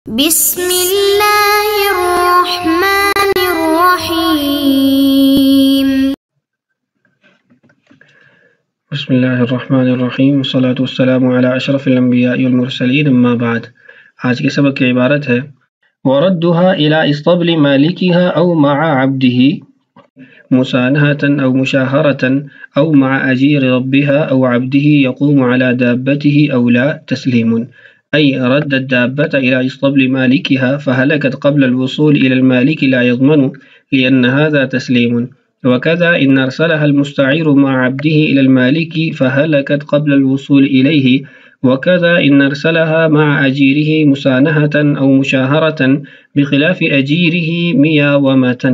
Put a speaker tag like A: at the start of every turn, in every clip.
A: بسم اللہ الرحمن الرحیم
B: بسم اللہ الرحمن الرحیم والصلاة والسلام علی اشرف الانبیاء والمرسلین اما بعد۔ آج کے سبق کی عبارت ہے وردها الى اسطبل مالکها او مع عبده مسانہة او مشاہرة او مع اجیر ربها او عبده يقوم على دابته او لا تسلیم، أي رد الدابة إلى اسطبل مالكها فهلكت قبل الوصول إلى المالك لا يضمن لأن هذا تسليم، وكذا إن أرسلها المستعير مع عبده إلى المالك فهلكت قبل الوصول إليه، وكذا إن أرسلها مع أجيره مسانهة أو مشاهرة بخلاف أجيره مياومة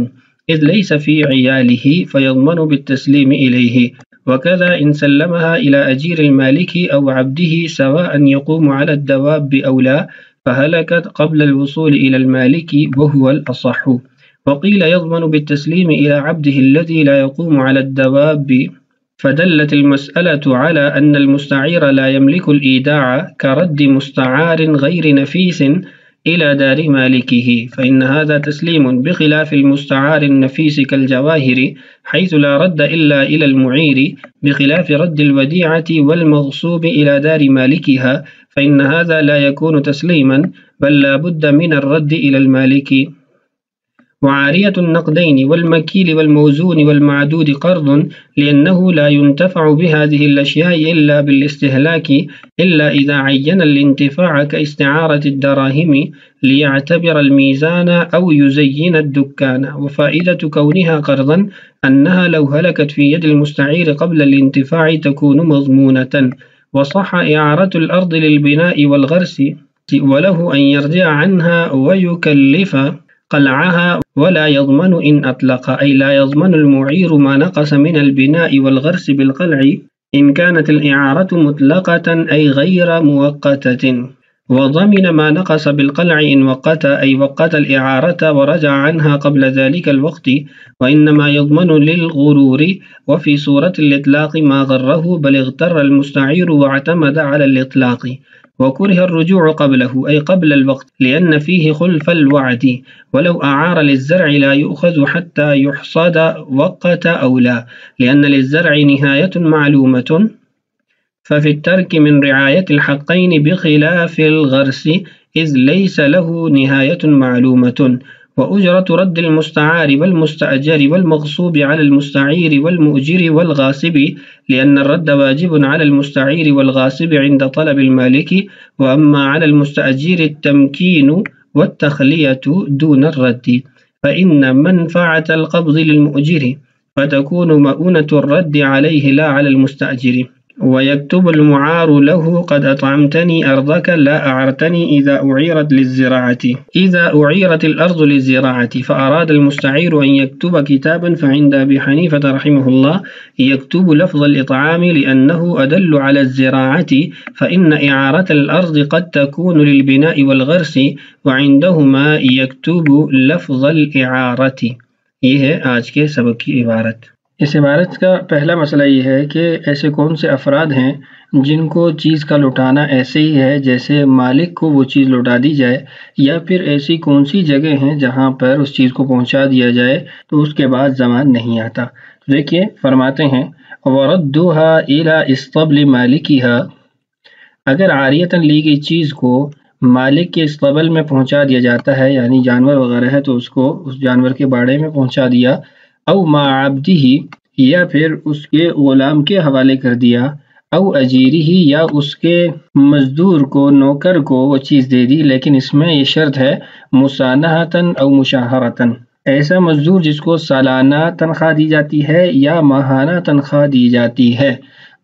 B: إذ ليس في عياله فيضمن بالتسليم إليه، وكذا إن سلمها إلى أجير المالك أو عبده سواء يقوم على الدواب أو لا فهلكت قبل الوصول إلى المالك وهو الأصح، وقيل يضمن بالتسليم إلى عبده الذي لا يقوم على الدواب، فدلت المسألة على أن المستعير لا يملك الإيداع كرد مستعار غير نفيس إلى دار مالكه، فإن هذا تسليم بخلاف المستعار النفيس كالجواهر حيث لا رد إلا إلى المعير، بخلاف رد الوديعة والمغصوب إلى دار مالكها فإن هذا لا يكون تسليما بل لا بد من الرد إلى المالك. وعارية النقدين والمكيل والموزون والمعدود قرض لأنه لا ينتفع بهذه الأشياء إلا بالاستهلاك إلا إذا عين الانتفاع كاستعارة الدراهم ليعتبر الميزان أو يزين الدكان، وفائدة كونها قرضا أنها لو هلكت في يد المستعير قبل الانتفاع تكون مضمونة، وصح إعارة الأرض للبناء والغرس وله أن يرجع عنها ويكلف قلعها ولا يضمن إن أطلق، أي لا يضمن المعير ما نقص من البناء والغرس بالقلع إن كانت الإعارة مطلقة أي غير مؤقتة، وضمن ما نقص بالقلع إن وقت أي وقت الإعارة ورجع عنها قبل ذلك الوقت، وإنما يضمن للغرور وفي صورة الإطلاق ما غره بل اغتر المستعير واعتمد على الإطلاق، وكره الرجوع قبله أي قبل الوقت لأن فيه خلف الوعد، ولو أعار للزرع لا يؤخذ حتى يحصد وقت أو لا لأن للزرع نهاية معلومة، ففي الترك من رعاية الحقين بخلاف الغرس إذ ليس له نهاية معلومة، وأجرة رد المستعار والمستأجر والمغصوب على المستعير والمؤجر والغاصب لأن الرد واجب على المستعير والغاصب عند طلب المالك، وأما على المستأجر التمكين والتخلية دون الرد، فإن منفعة القبض للمؤجر فتكون مؤونة الرد عليه لا على المستأجر، ويكتب المعار له قد أطعمتني أرضك لا أعرتني إذا أعيرت للزراعة، إذا أعيرت الأرض للزراعة فأراد المستعير أن يكتب كتابا فعند أبي حنيفة رحمه الله يكتب لفظ الإطعام لأنه أدل على الزراعة، فإن إعارة الأرض قد تكون للبناء والغرس وعندهما يكتب لفظ الإعارة۔ یہ ہے آج کے سبق کی عبارت۔ اس عبارت کا پہلا مسئلہ یہ ہے کہ ایسے کون سے افراد ہیں جن کو چیز کا لوٹانا ایسے ہی ہے جیسے مالک کو وہ چیز لوٹا دی جائے، یا پھر ایسی کون سی جگہ ہیں جہاں پر اس چیز کو پہنچا دیا جائے تو اس کے بعد زمان نہیں آتا۔ دیکھیے فرماتے ہیں وردها الى اسطبل مالکها، اگر عاریتاً لی گئی چیز کو مالک کے اسطبل میں پہنچا دیا جاتا ہے، یعنی جانور وغیرہ ہے تو اس کو اس جانور کے باڑے میں پہنچا دیا، او مع عبدہ یا پھر اس کے غلام کے حوالے کر دیا، او اجیرہ یا اس کے مزدور کو نوکر کو وہ چیز دے دی، لیکن اس میں یہ شرط ہے مسانہتاً او مشاہرتاً، ایسا مزدور جس کو سالانہ تنخواہ دی جاتی ہے یا ماہانہ تنخواہ دی جاتی ہے،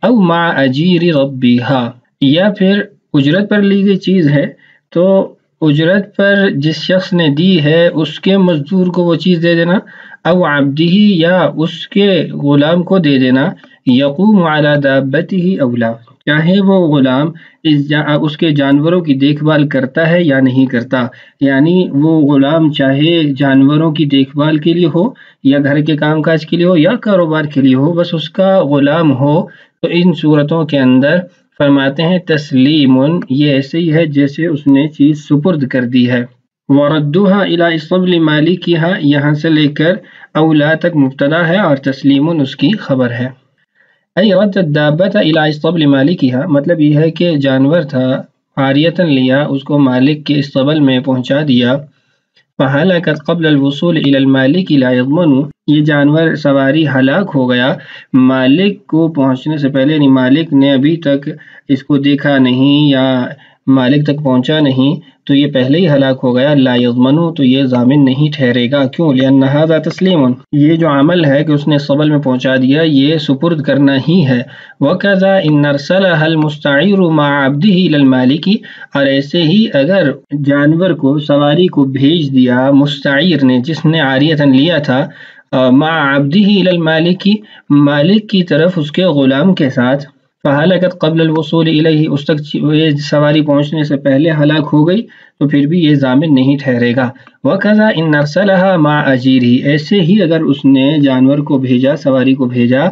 B: او مع اجیر ربہا یا پھر اجرت پر لی گئی چیز ہے تو اجرت پر جس شخص نے دی ہے اس کے مزدور کو وہ چیز دے دینا، او عبدہ یا اس کے غلام کو دے دینا، یقوم علی دابتہ او لا، چاہے وہ غلام اس کے جانوروں کی دیکھ بھال کرتا ہے یا نہیں کرتا، یعنی وہ غلام چاہے جانوروں کی دیکھ بھال کے لیے ہو یا گھر کے کام کاج کے لیے ہو یا کاروبار کے لیے ہو، بس اس کا غلام ہو، تو ان صورتوں کے اندر فرماتے ہیں تسلیم یہ ایسے ہی ہے جیسے اس نے چیز سپرد کر دی ہے۔ وردها الى اسطبل مالکها یہاں سے لے کر اولا تک مبتدا ہے اور تسلیم اس کی خبر ہے۔ ای رد الدابۃ الى اسطبل مالکها مطلب یہ ہے کہ جانور تھا عاریۃً لیا، اس کو مالک کے اسطبل میں پہنچا دیا۔ فہلکت قبل الوصول الى المالک لا یضمن یہ جانور سواری ہلاک ہو گیا مالک کو پہنچنے سے پہلے، یعنی مالک نے ابھی تک اس کو دیکھا نہیں یا مالک تک پہنچا نہیں تو یہ پہلے ہی ہلاک ہو گیا، لا یضمن تو یہ ضامن نہیں ٹھہرے گا۔ کیوں؟ لأن هذا تسلیم یہ جو عمل ہے کہ اس نے صبل میں پہنچا دیا یہ سپرد کرنا ہی ہے۔ وکذا ان ارسلها المستعیر مع عبده الى المالک اور ایسے ہی اگر جانور کو سواری کو بھیج دیا مستعیر نے جس نے عاریۃً لیا تھا مع عبده الى المالک مالک کی طرف اس کے غلام کے ساتھ، فہلکت قبل الوصول الیہ اس تک یہ سواری پہنچنے سے پہلے ہلاک ہو گئی تو پھر بھی یہ ضامن نہیں ٹھہرے گا۔ وکذا ان ارسلها مع اجیرہ ایسے ہی اگر اس نے جانور کو بھیجا سواری کو بھیجا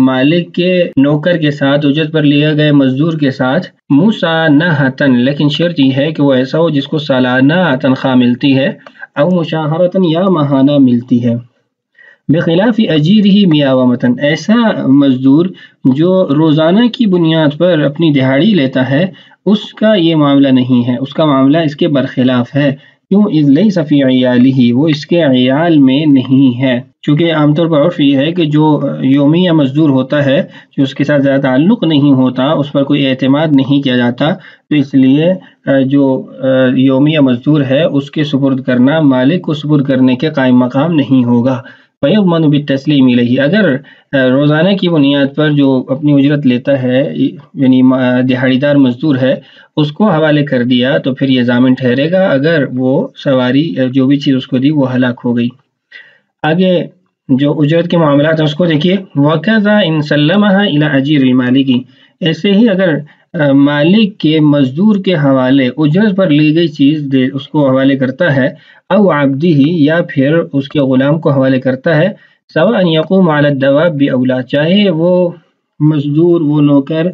B: مالک کے نوکر کے ساتھ اجرت پر لیا گئے مزدور کے ساتھ، مسانہۃً لیکن شرط یہ ہے کہ وہ ایسا ہو جس کو سالانہ تنخواہ ملتی ہے، او مشاہرۃً یا ماہانہ ملتی ہے، بخلاف اجیرہ میاومۃً ایسا مزدور جو روزانہ کی بنیاد پر اپنی دہاڑی لیتا ہے اس کا یہ معاملہ نہیں ہے، اس کا معاملہ اس کے برخلاف ہے۔ کیوں؟ اذ لیس فی عیالہ وہ اس کے عیال میں نہیں ہے، چونکہ عام طور پر عرف یہ ہے کہ جو یومیہ مزدور ہوتا ہے جو اس کے ساتھ زیادہ تعلق نہیں ہوتا اس پر کوئی اعتماد نہیں کیا جاتا، تو اس لیے جو یومیہ مزدور ہے اس کے سپرد کرنا مالک کو سپرد کرنے کے قائم مقام نہیں ہوگا۔ فیضمن بالتسلیم الیہ اگر روزانہ کی بنیاد پر جو اپنی اجرت لیتا ہے یعنی دہاڑی دار مزدور ہے اس کو حوالے کر دیا تو پھر یہ ضامن ٹھہرے گا اگر وہ سواری جو بھی چیز اس کو دی وہ ہلاک ہو گئی۔ آگے جو اجرت کے معاملات ہیں اس کو دیکھیے، وَكَذَا إِن سَلَّمَهَا إِلَى أَجِيرِ الْمَالِكِ ایسے ہی اگر مالک کے مزدور کے حوالے اجرت پر لی گئی چیز اس کو حوالے کرتا ہے، او عبدہ یا پھر اس کے غلام کو حوالے کرتا ہے، سواء یقوم علی الدواب اولا چاہے وہ مزدور وہ نوکر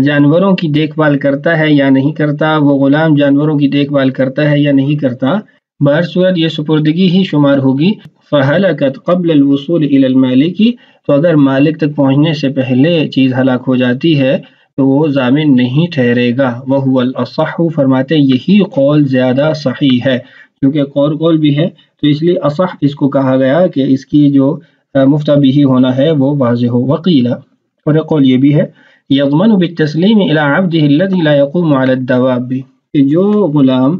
B: جانوروں کی دیکھ بھال کرتا ہے یا نہیں کرتا، وہ غلام جانوروں کی دیکھ بھال کرتا ہے یا نہیں کرتا، بہر صورت یہ سپردگی ہی شمار ہوگی۔ فہلکت قبل الوصول الی المالک تو اگر مالک تک پہنچنے سے پہلے چیز ہلاک ہو جاتی ہے تو وہ ضامن نہیں ٹھہرے گا۔ وہو الاصح فرماتے یہی قول زیادہ صحیح ہے، کیونکہ قول بھی ہے تو اس لیے اصح اس کو کہا گیا کہ اس کی جو مفتہ بھی ہونا ہے وہ واضح ہو۔ وقیل اور قول یہ بھی ہے یضمن بالتسلیم الی عبدہ الذی لا یقوم علی الدواب کہ جو غلام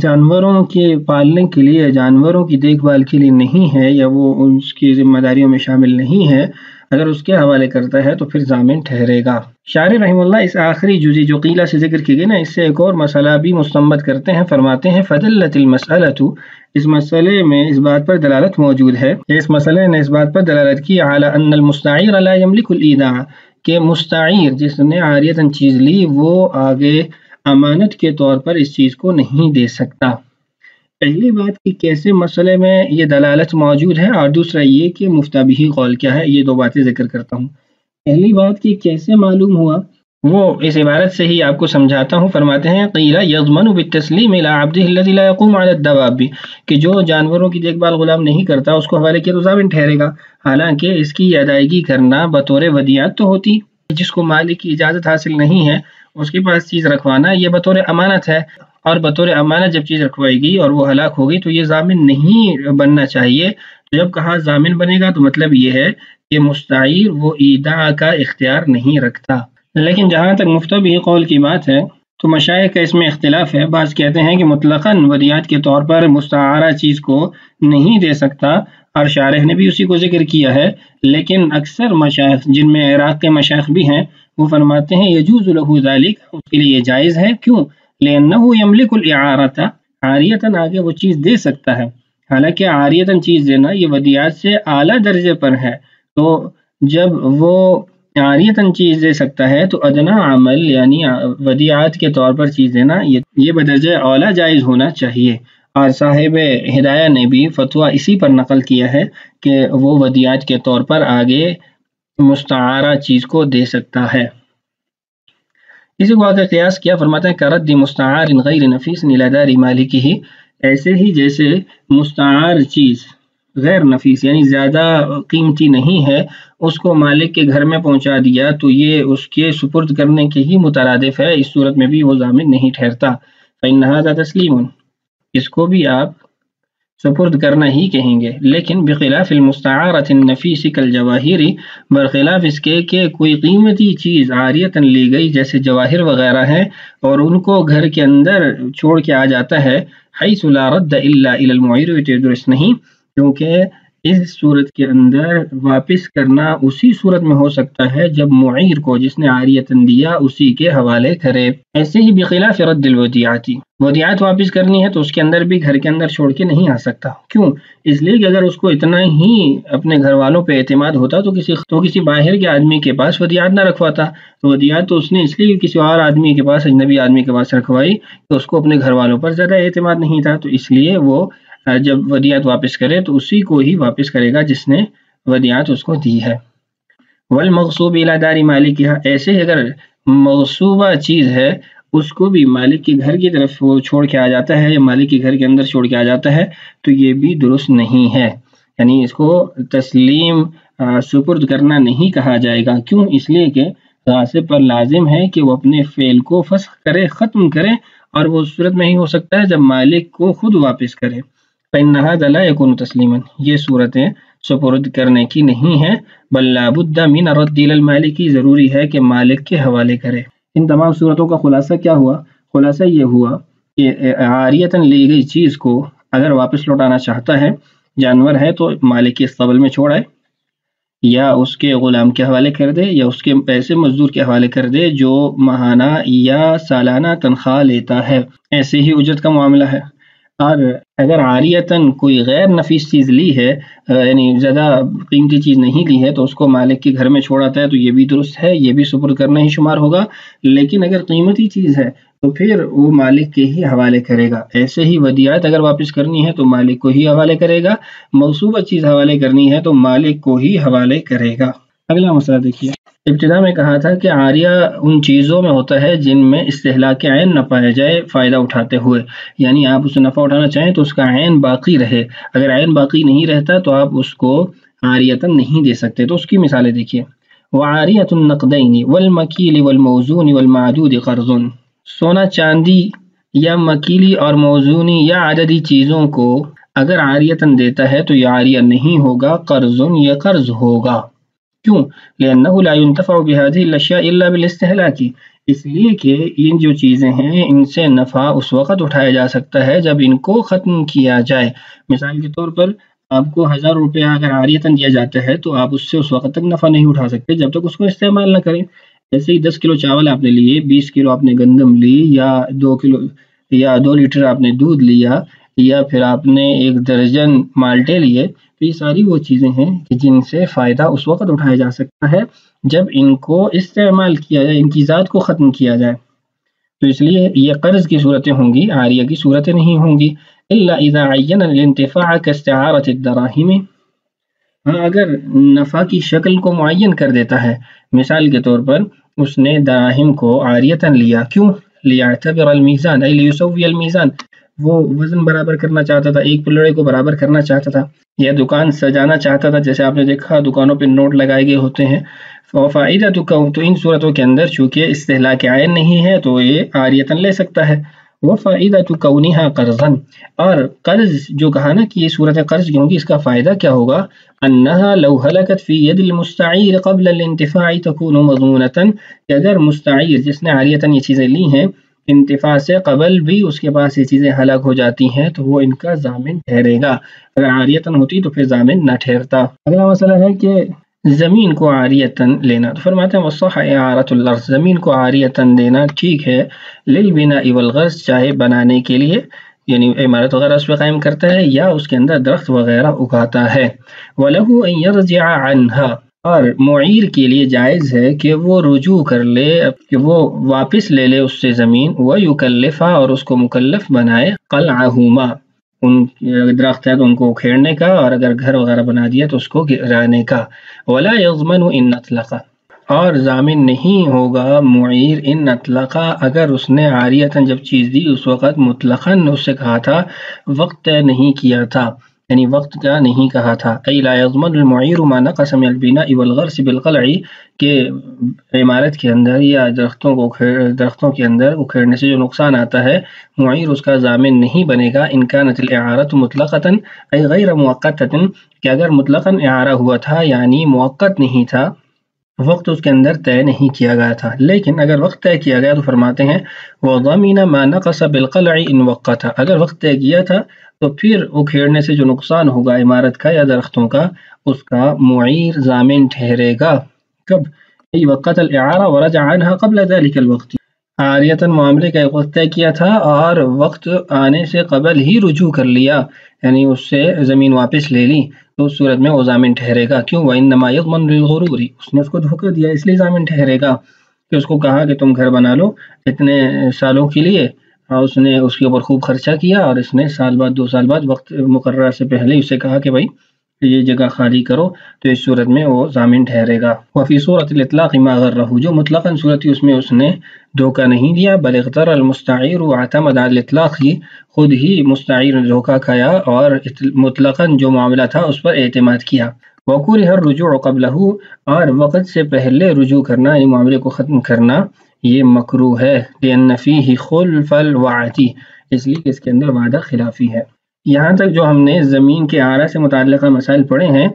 B: جانوروں کے پالنے کے لیے جانوروں کی دیکھ بھال کے لیے نہیں ہے یا وہ اس کی ذمہ داریوں میں شامل نہیں ہے اگر اس کے حوالے کرتا ہے تو پھر ضامن ٹھہرے گا۔ شارح رحمہ اللہ اس آخری جزی جو قیلہ سے ذکر کی گئی نا اس سے ایک اور مسئلہ بھی مستنبط کرتے ہیں، فرماتے ہیں فدلت المسألۃ اس مسئلے میں اس بات پر دلالت موجود ہے، اس مسئلے نے اس بات پر دلالت کی علی ان المستعیر لا یملک الایداع کہ مستعیر جس نے عاریۃً چیز لی وہ آگے امانت کے طور پر اس چیز کو نہیں دے سکتا۔ پہلی بات کہ کیسے مسئلے میں یہ دلالت موجود ہے اور دوسرا یہ کہ مفتبی قول کیا ہے، یہ دو باتیں ذکر کرتا ہوں۔ پہلی بات کہ کیسے معلوم ہوا وہ اس عبارت سے ہی آپ کو سمجھاتا ہوں۔ فرماتے ہیں قیل یضمن بالتسلیم الی عبدہ الذی لا یقوم علی الدواب کہ جو جانوروں کی دیکھ بھال غلام نہیں کرتا اس کو حوالے کیا تو ضامن ٹھہرے گا، حالانکہ اس کی ادائیگی کرنا بطور ودیعت تو ہوتی، جس کو مالک کی اجازت حاصل نہیں ہے اس کے پاس چیز رکھوانا یہ بطور امانت ہے، اور بطور امانت جب چیز رکھوائی گئی اور وہ ہلاک ہو گئی تو یہ ضامن نہیں بننا چاہیے۔ جب کہا ضامن بنے گا تو مطلب یہ ہے کہ مستعیر وہ ایداع کا اختیار نہیں رکھتا۔ لیکن جہاں تک مفتبی قول کی بات ہے تو مشائخ کا اس میں اختلاف ہے، بعض کہتے ہیں کہ مطلقاً ودیعت کے طور پر مستعارہ چیز کو نہیں دے سکتا اور شارح نے بھی اسی کو ذکر کیا ہے، لیکن اکثر مشائخ جن میں عراق کے مشائخ بھی ہیں وہ فرماتے ہیں یجوز لہ ذالک اس کے لیے یہ جائز ہے۔ کیوں؟ لأنہ یملک الاعارۃ عاریۃً آگے وہ چیز دے سکتا ہے، حالانکہ عاریۃً چیز دینا یہ ودیعت سے اعلیٰ درجے پر ہے، تو جب وہ عاریۃً چیز دے سکتا ہے تو ادنا عمل یعنی ودیعت کے طور پر چیز دینا یہ بدرجہ اولا جائز ہونا چاہیے۔ اور صاحب ہدایہ نے بھی فتویٰ اسی پر نقل کیا ہے کہ وہ ودیعت کے طور پر آگے مستعارہ چیز کو دے سکتا ہے۔ اسی کو آگے قیاس کیا، فرماتے ہیں کرد مستعار غیر نفیس الی دار مالکہ، ایسے ہی جیسے مستعار چیز غیر نفیس یعنی زیادہ قیمتی نہیں ہے، اس کو مالک کے گھر میں پہنچا دیا تو یہ اس کے سپرد کرنے کے ہی مترادف ہے، اس صورت میں بھی وہ ضامن نہیں ٹھہرتا۔ فإن هذا تسلیم، اس کو بھی آپ سپرد کرنا ہی کہیں گے، لیکن بخلاف المستعارۃ النفیس کالجواہر، برخلاف اس کے کہ کوئی قیمتی چیز عاریتاً لی گئی جیسے جواہر وغیرہ ہیں اور ان کو گھر کے اندر چھوڑ کے آ جاتا ہے، حیث لا رد الا الی المعیر، درست نہیں، کیونکہ اس صورت کے اندر واپس کرنا اسی صورت میں ہو سکتا ہے جب معیر کو جس نے عاریتاً دیا اسی کے حوالے کرے۔ ایسے ہی بخلاف رد الودیعات، ودیعات واپس کرنی ہے تو اس کے اندر بھی گھر کے اندر چھوڑ کے نہیں آ سکتا، کیوں؟ اس لیے کہ اگر اس کو اتنا ہی اپنے گھر والوں پہ اعتماد ہوتا تو کسی باہر کے آدمی کے پاس ودیعات نہ رکھواتا، تو ودیعات تو اس نے اس لیے کسی اور آدمی کے پاس، اجنبی آدمی کے پاس رکھوائی تو اس کو اپنے گھر والوں پر زیادہ اعتماد نہیں تھا، تو اس لیے وہ جب ودیعت واپس کرے تو اسی کو ہی واپس کرے گا جس نے ودیعت اس کو دی ہے۔ والمغصوب الی دار مالکہ، ایسے ہی اگر مغصوبہ چیز ہے اس کو بھی مالک کے گھر کی طرف وہ چھوڑ کے آ جاتا ہے یا مالک کے گھر کے اندر چھوڑ کے آ جاتا ہے تو یہ بھی درست نہیں ہے، یعنی اس کو تسلیم سپرد کرنا نہیں کہا جائے گا، کیوں؟ اس لیے کہ غاصب پر لازم ہے کہ وہ اپنے فعل کو فسخ کرے، ختم کرے، اور وہ اس صورت میں ہی ہو سکتا ہے جب مالک کو خود واپس کرے۔ فإن هذا لا يكون تسلیما، یہ صورتیں سپرد کرنے کی نہیں ہیں، بل لابد من الرد الى المالک، ضروری ہے کہ مالک کے حوالے کرے۔ ان تمام صورتوں کا خلاصہ کیا ہوا؟ خلاصہ یہ ہوا کہ عاریتاً لی گئی چیز کو اگر واپس لوٹانا چاہتا ہے، جانور ہے تو مالک کے استبل میں چھوڑائے یا اس کے غلام کے حوالے کر دے یا اس کے پیسے مزدور کے حوالے کر دے جو ماہانہ یا سالانہ تنخواہ لیتا ہے، ایسے ہی اجرت کا معاملہ ہے۔ اور اگر عاریتاً کوئی غیر نفیس چیز لی ہے، یعنی زیادہ قیمتی چیز نہیں لی ہے، تو اس کو مالک کے گھر میں چھوڑاتا ہے تو یہ بھی درست ہے، یہ بھی سپرد کرنا ہی شمار ہوگا، لیکن اگر قیمتی چیز ہے تو پھر وہ مالک کے ہی حوالے کرے گا۔ ایسے ہی ودیعت اگر واپس کرنی ہے تو مالک کو ہی حوالے کرے گا، موصوبہ چیز حوالے کرنی ہے تو مالک کو ہی حوالے کرے گا۔ اگلا مسئلہ دیکھیے، ابتدا میں کہا تھا کہ عاریہ ان چیزوں میں ہوتا ہے جن میں استہلاک عین نہ پایا جائے فائدہ اٹھاتے ہوئے، یعنی آپ اسے نفع اٹھانا چاہیں تو اس کا عین باقی رہے، اگر عین باقی نہیں رہتا تو آپ اس کو عاریتاً نہیں دے سکتے۔ تو اس کی مثالیں دیکھیے، وعاریۃ النقدین والمکیل والموزون والمعدود قرض، سونا چاندی یا مکیلی اور موزونی یا عددی چیزوں کو اگر عاریتاً دیتا ہے تو یہ عاریہ نہیں ہوگا، قرض یہ قرض ہوگا، کیوں؟ لأنه لا ينتفع بهذه الاشیاء الا بالاستهلاک، اس لیے کہ ان جو چیزیں ہیں ان سے نفع اس وقت اٹھایا جا سکتا ہے جب ان کو ختم کیا جائے۔ مثال کے طور پر آپ کو 1000 روپیہ اگر عاریتاً دیا جاتا ہے تو آپ اس سے اس وقت تک نفع نہیں اٹھا سکتے جب تک اس کو استعمال نہ کریں۔ ایسے ہی 10 کلو چاول آپ نے لیے، 20 کلو آپ نے گندم لی، یا 2 لیٹر آپ نے دودھ لیا، یا پھر آپ نے 1 درجن مالٹے لیے، تو یہ ساری وہ چیزیں ہیں کہ جن سے فائدہ اس وقت اٹھایا جا سکتا ہے جب ان کو استعمال کیا جائے، ان کی ذات کو ختم کیا جائے، تو اس لیے یہ قرض کی صورتیں ہوں گی، عاریہ کی صورتیں نہیں ہوں گی۔ الا اذا عین الانتفاع كاستعارة الدراهم، ہاں اگر نفع کی شکل کو معین کر دیتا ہے، مثال کے طور پر اس نے دراہم کو عاریتاً لیا، کیوں؟ لیعتبر المیزان ای لیسوی المیزان، وہ وزن برابر کرنا چاہتا تھا، ایک پلڑے کو برابر کرنا چاہتا تھا، یا دکان سجانا چاہتا تھا، جیسے آپ نے دیکھا دکانوں پہ نوٹ لگائے گئے ہوتے ہیں۔ فائدہ تو ان صورتوں کے اندر چونکہ استہلاک عین نہیں ہے تو یہ عاریتاً لے سکتا ہے۔ وفائدہ کونہا قرضا، اور قرض جو کہا نا کہ یہ صورت قرض کی ہوگی، اس کا فائدہ کیا ہوگا؟ انہا لو ہلکت فی ید المستعیر قبل الانتفاع تکون مضمونتا، کہ اگر مستعیر جس نے عاریتاً یہ چیزیں لی ہیں انتفاع سے قبل بھی اس کے پاس یہ چیزیں ہلاک ہو جاتی ہیں تو وہ ان کا ضامن ٹھہرے گا، اگر عاریتاً ہوتی تو پھر ضامن نہ ٹھہرتا۔ اگلا مسئلہ ہے کہ زمین کو عاریتاً لینا، تو فرماتے ہیں وصح اعارۃ الارض، زمین کو عاریتاً دینا ٹھیک ہے، للبناء والغرس، چاہے بنانے کے لیے یعنی عمارت وغیرہ اس پہ قائم کرتا ہے یا اس کے اندر درخت وغیرہ اگاتا ہے۔ وَلَهُ أَن يَرْجِعَ عَنْهَا، اور معیر کے لیے جائز ہے کہ وہ رجوع کر لے، کہ وہ واپس لے لے اس سے زمین، وَيُكَلِّفَ، اور اس کو مکلف بنائے، قَلْعَهُمَا، ان درخت ہے تو ان کو اکھیڑنے کا، اور اگر گھر وغیرہ بنا دیا تو اس کو گرانے کا۔ وَلَا يَضْمَنُ إِنْ أَطْلَقَ، اور ضامن نہیں ہوگا معیر ان اطلقا اگر اس نے عاریتاً جب چیز دی اس وقت مطلقاً اس سے کہا تھا، وقت طے نہیں کیا تھا، یعنی وقت کا نہیں کہا تھا۔ ای لا یضمن المعیر ما نقص من البناء والغرس بالقلع، کہ عمارت کے اندر یا درختوں کے اندر اکھیڑنے سے جو نقصان آتا ہے معیر اس کا ضامن نہیں بنے گا۔ ان کانت الاعارۃ مطلقۃ ای غیر مؤقتۃ، کہ اگر مطلقاً اعارہ ہوا تھا یعنی موقت نہیں تھا، وقت اس کے اندر طے نہیں کیا گیا تھا، لیکن اگر وقت طے کیا گیا تو فرماتے ہیں وَضَمِنَ مَا نَقَصَ بِالْقَلْعِ إِنْ وَقَّتَ، اگر وقت طے کیا تھا تو پھر اکھیڑنے سے جو نقصان ہوگا عمارت کا یا درختوں کا اس کا معیر ضامن ٹھہرے گا۔ کب؟ ای وقت الاعارہ ورجع عنها قبل ذلك الوقت، عاریتاً معاملے کا ایک وقت طے کیا تھا اور وقت آنے سے قبل ہی رجوع کر لیا، یعنی اس سے زمین واپس لے لی، تو اس صورت میں وہ ضامن ٹھہرے گا۔ کیوں؟ وَإِنَّمَا يَضْمَنُ لِلْغُرُورِ، اس نے اس کو دھوکہ دیا اس لیے ضامن ٹھہرے گا، کہ اس کو کہا کہ تم گھر بنا لو اتنے سالوں کے لیے، اور اس نے اس کے اوپر خوب خرچہ کیا اور اس نے سال بعد 2 سال بعد وقت مقررہ سے پہلے اسے کہا کہ بھائی یہ جگہ خالی کرو، تو اس صورت میں وہ ضامن ٹھہرے گا۔ وفی صورت الاطلاق ما غرہ، جو مطلقاً صورت اس میں اس نے دھوکہ نہیں دیا، بل اغتر المستعیر واعتمد على الاطلاق، خود ہی مستعیر نے دھوکہ کھایا اور مطلقاً جو معاملہ تھا اس پر اعتماد کیا۔ وَكُرِهَ الرُّجُوعُ قَبْلَهُ، اور وقت سے پہلے رجوع کرنا یعنی معاملے کو ختم کرنا یہ مکروہ ہے، لأن فيه خلف الوعد، اس لیے کہ اس کے اندر وعدہ خلافی ہے۔ یہاں تک جو ہم نے زمین کے اعارہ سے متعلقہ مسائل پڑھے ہیں،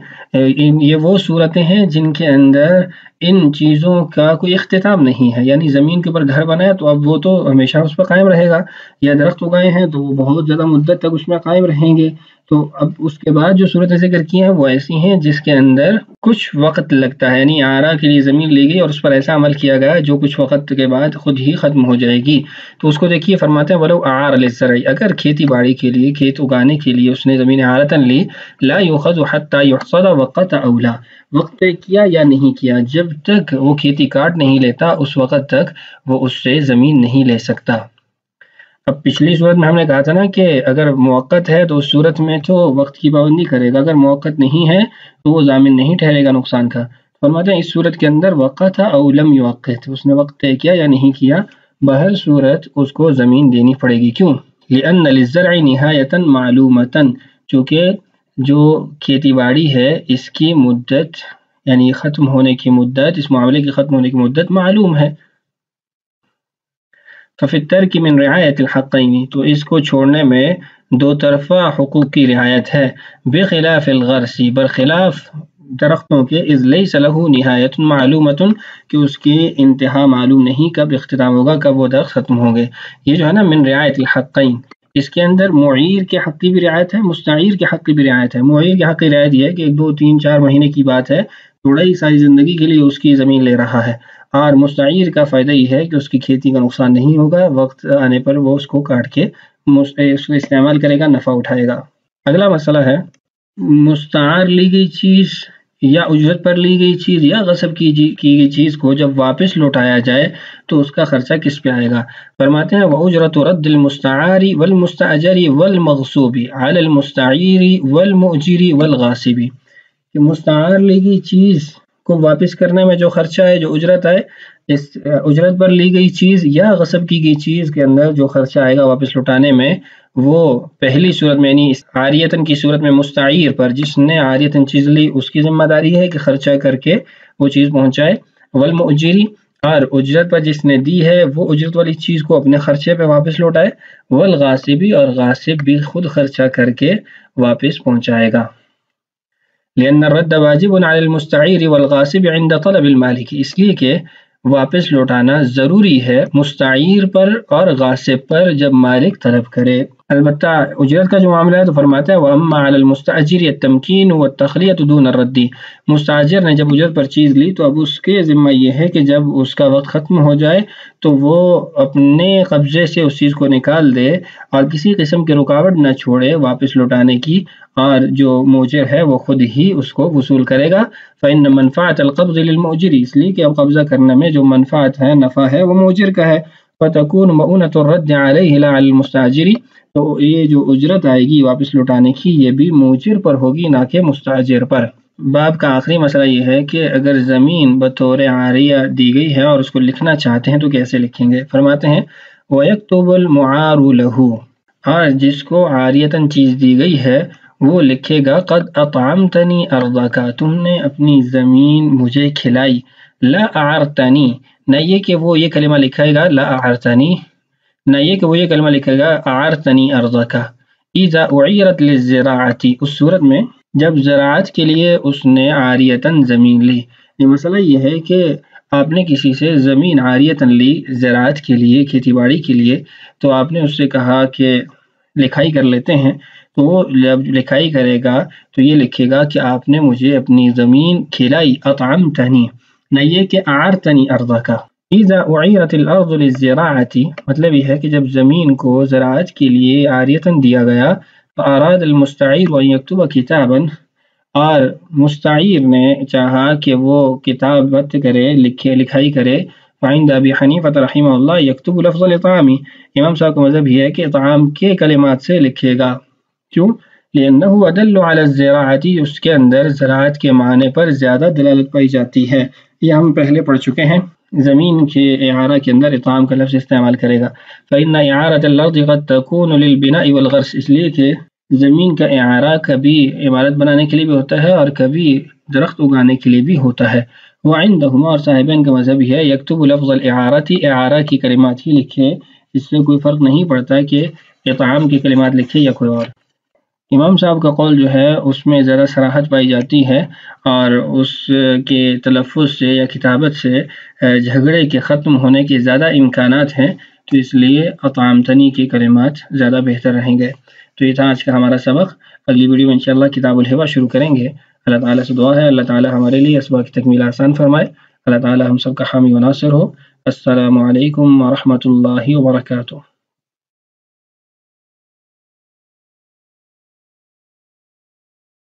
B: یہ وہ صورتیں ہیں جن کے اندر ان چیزوں کا کوئی اختتام نہیں ہے، یعنی زمین کے اوپر گھر بنایا تو اب وہ تو ہمیشہ اس پر قائم رہے گا، یا درخت اگائے ہیں تو وہ بہت زیادہ مدت تک اس میں قائم رہیں گے۔ تو اب اس کے بعد جو صورتیں ذکر کی ہیں وہ ایسی ہیں جس کے اندر کچھ وقت لگتا ہے، یعنی اعارہ کے لیے زمین لی گئی اور اس پر ایسا عمل کیا گیا جو کچھ وقت کے بعد خود ہی ختم ہو جائے گی، تو اس کو دیکھیے فرماتے ہیں وَلَوْ أَعَارَ لِلزَّرْعِ، اگر کھیتی باڑی کے لیے کھیت اگانے کے لیے اس نے زمین اعارتاً لی، لا يُؤْخَذُ حَتَّى يُحْصَدَ وَقَتَ أَوْلَى، وقت طے کیا یا نہیں کیا، جب تک وہ کھیتی کاٹ نہیں لیتا اس وقت تک وہ اس سے زمین نہیں لے سکتا۔ اب پچھلی صورت میں ہم نے کہا تھا نا کہ اگر موقت ہے تو اس صورت میں تو وقت کی پابندی کرے گا، اگر موقت نہیں ہے تو وہ ضامن نہیں ٹھہرے گا نقصان کا۔ فرماتے ہیں اس صورت کے اندر وقت او لم یوقت، اس نے وقت طے کیا یا نہیں کیا، بہر صورت اس کو زمین دینی پڑے گی۔ کیوں؟ لأن للزرع نہایتاً معلومتاً، چونکہ جو کھیتی باڑی ہے اس کی مدت یعنی ختم ہونے کی مدت، اس معاملے کی ختم ہونے کی مدت معلوم ہے۔ ففی الترک من رعایت الحقین، تو اس کو چھوڑنے میں دو طرفہ حقوق کی رعایت ہے، بخلاف الغرس، برخلاف درختوں کے، اذ لیس لہ نہایت معلومۃ، کہ اس کی انتہا معلوم نہیں کب اختتام ہوگا، کب وہ درخت ختم ہوں گے۔ یہ جو ہے نا من رعایت الحقین، اس کے اندر معیر کے حق کی بھی رعایت ہے، مستعیر کے حق کی بھی رعایت ہے۔ معیر کے حق کی رعایت یہ ہے کہ 1 2 3 4 مہینے کی بات ہے، تھوڑا ہی ساری زندگی کے لیے اس کی زمین لے رہا ہے، اور مستعیر کا فائدہ یہ ہے کہ اس کی کھیتی کا نقصان نہیں ہوگا، وقت آنے پر وہ اس کو کاٹ کے اس کو استعمال کرے گا، نفع اٹھائے گا۔ اگلا مسئلہ ہے مستعار لی گئی چیز یا اجرت پر لی گئی چیز یا غصب کی گئی چیز کو جب واپس لوٹایا جائے تو اس کا خرچہ کس پہ آئے گا؟ فرماتے ہیں وَأُجْرَةُ رَدِّ الْمُسْتَعَارِ وَالْمُسْتَأْجَرِ وَالْمَغْصُوبِ عَلَى الْمُسْتَعِيرِ وَالْمُؤْجِرِ وَالْغَاصِبِ، کہ مستعار لی گئی چیز کو واپس کرنے میں جو خرچہ ہے، جو اجرت ہے، اس اجرت پر لی گئی چیز یا غصب کی گئی چیز کے اندر جو خرچہ آئے گا واپس لوٹانے میں، وہ پہلی صورت میں یعنی عاریتاً کی صورت میں مستعیر پر، جس نے عاریتاً چیز لی اس کی ذمہ داری ہے کہ خرچہ کر کے وہ چیز پہنچائے، والمؤجری، اور اجرت پر جس نے دی ہے وہ اجرت والی چیز کو اپنے خرچے پہ واپس لوٹائے، والغاصبی، اور غاصب بھی خود خرچہ کر کے واپس پہنچائے گا۔ لأن الرد واجب على المستعير والغاصب عند طلب المالك، اس لیے کہ واپس لوٹانا ضروری ہے مستعیر پر اور غاصب پر جب مالک طلب کرے۔ البتہ اجرت کا جو معاملہ ہے تو فرماتا ہے وَأَمَّا عَلَى الْمُسْتَأْجِرِ التَّمْكِينُ وَالتَّخْلِيَةُ دُونَ الرَّدِّ، مستاجر نے جب اجرت پر چیز لی تو اب اس کے ذمہ یہ ہے کہ جب اس کا وقت ختم ہو جائے تو وہ اپنے قبضے سے اس چیز کو نکال دے اور کسی قسم کی رکاوٹ نہ چھوڑے واپس لوٹانے کی، اور جو موجر ہے وہ خود ہی اس کو وصول کرے گا۔ فإن منفعة القبض للمؤجر، اس لیے کہ اب قبضہ کرنے میں جو منفعت ہے، نفع ہے، وہ موجر کا ہے، فتکون مؤونۃ الرد علیہ لا علی المستاجر، تو یہ جو اجرت آئے گی واپس لوٹانے کی یہ بھی موجر پر ہوگی نہ کہ مستاجر پر۔ باب کا آخری مسئلہ یہ ہے کہ اگر زمین بطور عاریہ دی گئی ہے اور اس کو لکھنا چاہتے ہیں تو کیسے لکھیں گے؟ فرماتے ہیں وَيَكْتُبُ الْمُعَارُ لَهُ، اور جس کو عاریتاً چیز دی گئی ہے وہ لکھے گا قد اطعمتنی ارضک، تم نے اپنی زمین مجھے کھلائی، لا اعرتنی، نہ یہ کہ وہ یہ کلمہ لکھے گا لا اعرتنی، نہ یہ کہ وہ یہ کلمہ لکھے گا اعرتنی ارضک، اذا اعیرت للزراعۃ، اس صورت میں جب زراعت کے لیے اس نے عاریتاً زمین لی۔ یہ مسئلہ یہ ہے کہ آپ نے کسی سے زمین عاریتاً لی زراعت کے لیے، کھیتی باڑی کے لیے، تو آپ نے اس سے کہا کہ لکھائی کر لیتے ہیں، تو وہ جب لکھائی کرے گا تو یہ لکھے گا کہ آپ نے مجھے اپنی زمین کھلائی، اطعمتنی، نہ یہ کہ اعرتنی ارضک۔ اذا اعیرت الارض للزراعۃ، مطلب یہ ہے کہ جب زمین کو زراعت کے لیے عاریتاً دیا گیا، فاراد المستعیر ان یکتب کتابا، اور مستعیر نے چاہا کہ وہ کتابت کرے، لکھائی کرے، فعند ابی حنیفہ رحمہ اللہ یکتب لفظ الاطعام، امام صاحب کا مذہب یہ ہے کہ اطعام کے کلمات سے لکھے گا۔ کیوں؟ لأنہ ادل علی الزراعۃ، اس کے اندر زراعت کے معنی پر زیادہ دلالت پائی جاتی ہے، یہ ہم پہلے پڑھ چکے ہیں۔ زمین کے اعارہ کے اندر اطعام کا لفظ استعمال کرے گا۔ فإن إعارة الأرض قد تكون للبناء والغرس، اس لیے کہ زمین کا اعارہ کبھی عمارت بنانے کے لیے بھی ہوتا ہے اور کبھی درخت اگانے کے لیے بھی ہوتا ہے۔ وعندهما، اور صاحبین کا مذہب ہے یکتب لفظ الاعارۃ، اعارہ کی کلمات ہی لکھے، اس سے کوئی فرق نہیں پڑتا کہ اطعام کی کلمات لکھے یا کوئی اور۔ امام صاحب کا قول جو ہے اس میں ذرا صراحت پائی جاتی ہے اور اس کے تلفظ سے یا کتابت سے جھگڑے کے ختم ہونے کے زیادہ امکانات ہیں، تو اس لیے اطعمتنی کی کلمات زیادہ بہتر رہیں گے۔ تو یہ تھا آج کا ہمارا سبق۔ اگلی ویڈیو میں انشاءاللہ کتاب الہبہ شروع کریں گے۔ اللہ تعالیٰ سے دعا ہے اللہ تعالیٰ ہمارے لیے اسباق کی تکمیل آسان فرمائے، اللہ تعالیٰ ہم سب کا حامی و ناصر ہو۔ السلام علیکم ورحمۃ اللہ وبرکاتہ۔